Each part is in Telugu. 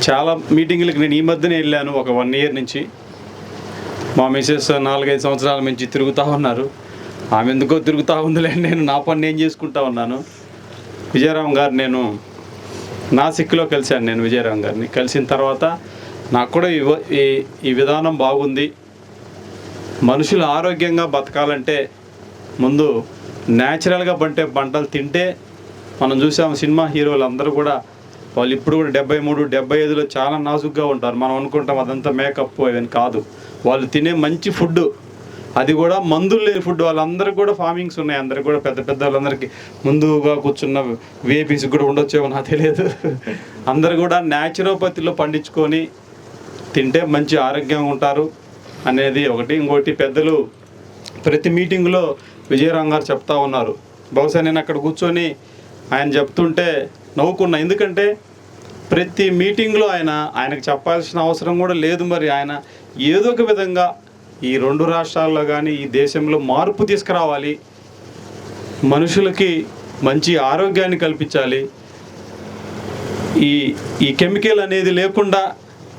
చాలా మీటింగులకు నేను ఈ మధ్యనే వెళ్ళాను. ఒక 1 ఇయర్ నుంచి మా మిసెస్ 4-5 సంవత్సరాల నుంచి తిరుగుతూ ఉన్నారు. ఆమె ఎందుకో తిరుగుతూ ఉందిలే, నేను నా పని నేను చేసుకుంటా ఉన్నాను. విజయరామ్ గారు నేను నాసిక్లో కలిశాను. నేను విజయరామ్ గారిని కలిసిన తర్వాత నాకు కూడా ఈ విధానం బాగుంది. మనుషులు ఆరోగ్యంగా బతకాలంటే ముందు న్యాచురల్గా పంటలు తింటే, మనం చూసాము సినిమా హీరోలు అందరూ కూడా వాళ్ళు ఇప్పుడు కూడా 73-75లో చాలా నాజుగ్గా ఉంటారు. మనం అనుకుంటాం అదంతా మేకప్ అవన్నీ కాదు. వాళ్ళు తినే మంచి ఫుడ్, అది కూడా మందులు లేని ఫుడ్. వాళ్ళందరికీ కూడా ఫార్మింగ్స్ ఉన్నాయి. అందరికి కూడా పెద్ద వాళ్ళందరికీ ముందుగా కూర్చున్న విఐపీస్ కూడా ఉండొచ్చేమో నాకు తెలియదు. అందరు కూడా న్యాచురోపతిలో పండించుకొని తింటే మంచి ఆరోగ్యంగా ఉంటారు అనేది ఒకటి. ఇంకోటి, పెద్దలు ప్రతి మీటింగ్లో విజయరామ్ గారు చెప్తా ఉన్నారు. బహుశా నేను అక్కడ కూర్చొని ఆయన చెప్తుంటే నవ్వుకున్నా. ఎందుకంటే ప్రతి మీటింగ్లో ఆయనకు చెప్పాల్సిన అవసరం కూడా లేదు. మరి ఆయన ఏదో ఒక విధంగా ఈ 2 రాష్ట్రాల్లో కానీ ఈ దేశంలో మార్పు తీసుకురావాలి, మనుషులకి మంచి ఆరోగ్యాన్ని కల్పించాలి, ఈ కెమికల్ అనేది లేకుండా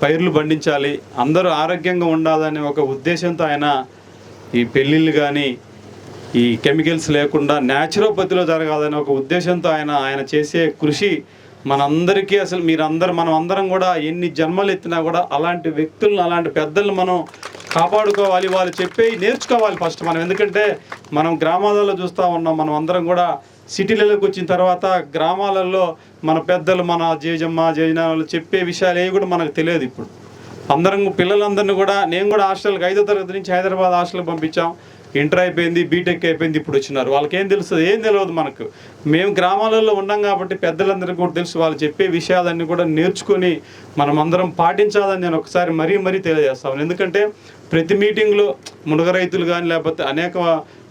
పైర్లు పండించాలి, అందరూ ఆరోగ్యంగా ఉండాలనే ఒక ఉద్దేశంతో ఆయన ఈ పెళ్ళిళ్ళు కానీ ఈ కెమికల్స్ లేకుండా న్యాచురోపతిలో జరగాలనే ఒక ఉద్దేశంతో ఆయన చేసే కృషి మనందరికీ, అసలు మనం అందరం కూడా ఎన్ని జన్మలు ఎత్తినా కూడా అలాంటి వ్యక్తులను, అలాంటి పెద్దలను మనం కాపాడుకోవాలి. వాళ్ళు చెప్పేవి నేర్చుకోవాలి ఫస్ట్ మనం. ఎందుకంటే మనం గ్రామాలలో చూస్తూ ఉన్నాం. మనం అందరం కూడా సిటీలలోకి వచ్చిన తర్వాత గ్రామాలలో మన పెద్దలు, మన జేజనాలు చెప్పే విషయాలు ఏవి కూడా మనకు తెలియదు. ఇప్పుడు అందరం పిల్లలందరినీ కూడా, నేను కూడా హాస్టల్కి 5వ తరగతి నుంచి హైదరాబాద్ హాస్టల్కి పంపించాం. ఇంటర్ అయిపోయింది, బీటెక్ అయిపోయింది, ఇప్పుడు వచ్చినారు. వాళ్ళకి ఏం తెలుస్తుంది? ఏం తెలియదు మనకు. మేము గ్రామాలలో ఉన్నాం కాబట్టి పెద్దలందరికీ కూడా తెలుసు. వాళ్ళు చెప్పే విషయాలన్నీ కూడా నేర్చుకొని మనం అందరం పాటించాలని నేను ఒకసారి మరీ తెలియజేస్తాను. ఎందుకంటే ప్రతి మీటింగ్లో మునగ రైతులు కానీ లేకపోతే అనేక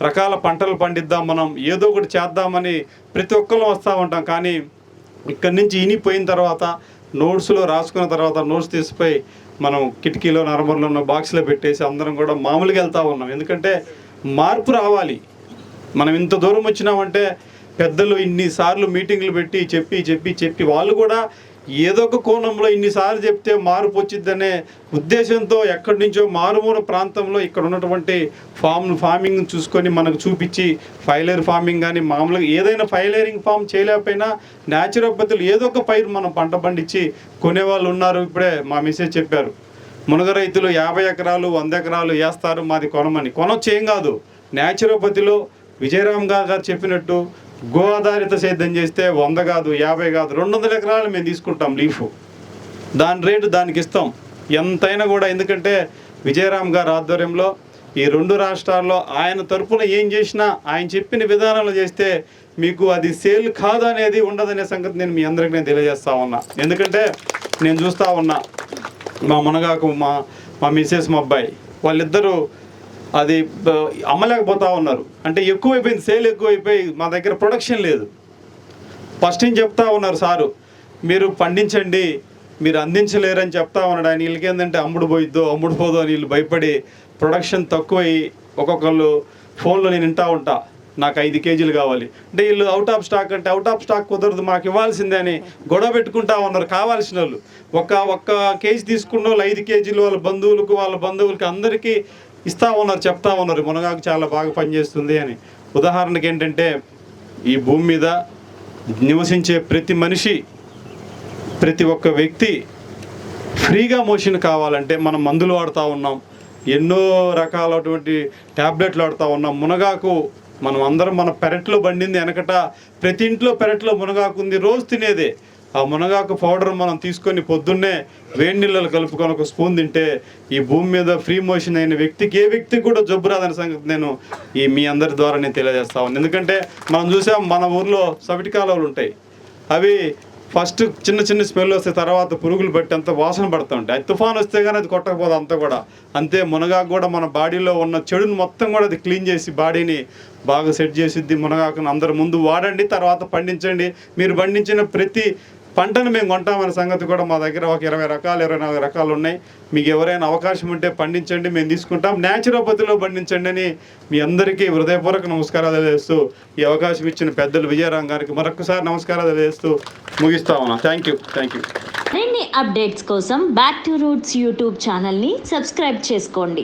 రకాల పంటలు పండిద్దాం, మనం ఏదో ఒకటి చేద్దామని ప్రతి ఒక్కరు వస్తూ ఉంటాం. కానీ ఇక్కడి నుంచి ఇనిపోయిన తర్వాత నోట్స్లో రాసుకున్న తర్వాత నోట్స్ తీసిపోయి మనం కిటికీలో నర్మర్లో ఉన్న బాక్స్లో పెట్టేసి అందరం కూడా మామూలుగా వెళ్తూ ఉన్నాం. ఎందుకంటే మార్పు రావాలి. మనం ఇంత దూరం వచ్చినామంటే పెద్దలు ఇన్నిసార్లు మీటింగ్లు పెట్టి చెప్పి వాళ్ళు కూడా ఏదో ఒక కోణంలో ఇన్నిసార్లు చెప్తే మార్పు వచ్చిద్దనే ఉద్దేశంతో ఎక్కడి నుంచో మారుమూల ప్రాంతంలో ఇక్కడ ఉన్నటువంటి ఫార్మింగ్ చూసుకొని మనకు చూపించి, ఫైలేర్ ఫార్మింగ్ కానీ మామూలుగా ఏదైనా ఫైలేరింగ్ ఫామ్ చేయలేకపోయినా న్యాచురోపతులు ఏదో ఒక పైరు మనం పంట పండించి కొనేవాళ్ళు ఉన్నారు. ఇప్పుడే మా మిసెస్ చెప్పారు, మునగ రైతులు 50 ఎకరాలు 100 ఎకరాలు వేస్తారు, మాది కొనమని. కొనొచ్చు, ఏం కాదు. న్యాచురోపతిలో విజయరామ్ గారు చెప్పినట్టు గో ఆధారిత సేద్యం చేస్తే 100 కాదు, 50 కాదు, 200 ఎకరాలు మేము తీసుకుంటాం లీఫ్. దాని రేటు దానికి ఇస్తాం ఎంతైనా కూడా. ఎందుకంటే విజయరామ్ గారు ఆధ్వర్యంలో ఈ 2 రాష్ట్రాల్లో ఆయన తరఫున ఏం చేసినా ఆయన చెప్పిన విధానాలు చేస్తే మీకు అది సేల్ కాదనేది ఉండదనే సంగతి నేను మీ అందరికీ నేను తెలియజేస్తా ఉన్నా. ఎందుకంటే నేను చూస్తూ ఉన్నా, మా మునగాకు మా మిసెస్, మా అబ్బాయి, వాళ్ళిద్దరూ అది అమ్మలేకపోతూ ఉన్నారు. అంటే ఎక్కువైపోయింది, సేల్ ఎక్కువైపోయి మా దగ్గర ప్రొడక్షన్ లేదు. ఫస్ట్ నుంచి చెప్తా ఉన్నారు, సారు మీరు పండించండి, మీరు అందించలేరని చెప్తా ఉన్నాడు ఆయన. వీళ్ళకి ఏంటంటే అమ్ముడు పోదో అని వీళ్ళు భయపడి ప్రొడక్షన్ తక్కువై ఒక్కొక్కళ్ళు ఫోన్లో నేను వింటా ఉంటా, నాకు 5 కేజీలు కావాలి అంటే వీళ్ళు అవుట్ ఆఫ్ స్టాక్ అంటే అవుట్ ఆఫ్ స్టాక్ కుదరదు, మాకు ఇవ్వాల్సిందే అని గొడవ పెట్టుకుంటా ఉన్నారు. కావాల్సిన వాళ్ళు ఒక్క కేజీ తీసుకున్న వాళ్ళు 5 కేజీలు వాళ్ళ బంధువులకి అందరికీ ఇస్తూ ఉన్నారు, చెప్తా ఉన్నారు మునగాకు చాలా బాగా పనిచేస్తుంది అని. ఉదాహరణకి ఏంటంటే ఈ భూమి మీద నివసించే ప్రతి మనిషి, ప్రతి ఒక్క వ్యక్తి ఫ్రీగా మోషన్ కావాలంటే మనం మందులు వాడుతూ ఉన్నాం, ఎన్నో రకాలటువంటి ట్యాబ్లెట్లు వాడుతూ ఉన్నాం. మునగాకు మనం అందరం మన పెరట్లో పండింది. వెనకట ప్రతి ఇంట్లో పెరట్లో మునగాకు ఉంది, రోజు తినేదే. ఆ మునగాకు పౌడర్ మనం తీసుకొని పొద్దున్నే వేడి నీళ్ళలో కలుపుకొని ఒక స్పూన్ తింటే ఈ భూమి మీద ఫ్రీ మోషన్ అయిన వ్యక్తికి, ఏ వ్యక్తికి కూడా జబ్బు రాదనే సంగతి నేను మీ అందరి ద్వారా నేను తెలియజేస్తా ఉన్నాను. ఎందుకంటే మనం చూసాం, మన ఊర్లో సవిటి కాలువలు ఉంటాయి, అవి ఫస్ట్ చిన్న స్మెల్ వస్తే తర్వాత పురుగులు బట్టి అంత వాసన పడుతూ ఉంటాయి. అది తుఫాన్ వస్తే కానీ అది కొట్టకపోదు అంతా కూడా అంతే. మునగాకు కూడా మన బాడీలో ఉన్న చెడుని మొత్తం కూడా అది క్లీన్ చేసి బాడీని బాగా సెట్ చేసిద్ది. మునగాకును అందరు ముందు వాడండి, తర్వాత పండించండి. మీరు పండించిన ప్రతి పంటను మేము కొంటామనే సంగతి కూడా మా దగ్గర ఒక 20 రకాలు 24 రకాలు ఉన్నాయి. మీకు ఎవరైనా అవకాశం ఉంటే పండించండి, మేము తీసుకుంటాం. న్యాచురోపతిలో పండించండి అని మీ అందరికీ హృదయపూర్వక నమస్కారాలు తెలియజేస్తూ ఈ అవకాశం ఇచ్చిన పెద్దలు విజయరామ్ గారికి మరొకసారి నమస్కారాలు తెలియజేస్తూ ముగిస్తా ఉన్నా. Thank you. మరిన్ని అప్డేట్స్ కోసం బ్యాక్ టు రూట్స్ యూట్యూబ్ ఛానల్ని సబ్స్క్రైబ్ చేసుకోండి.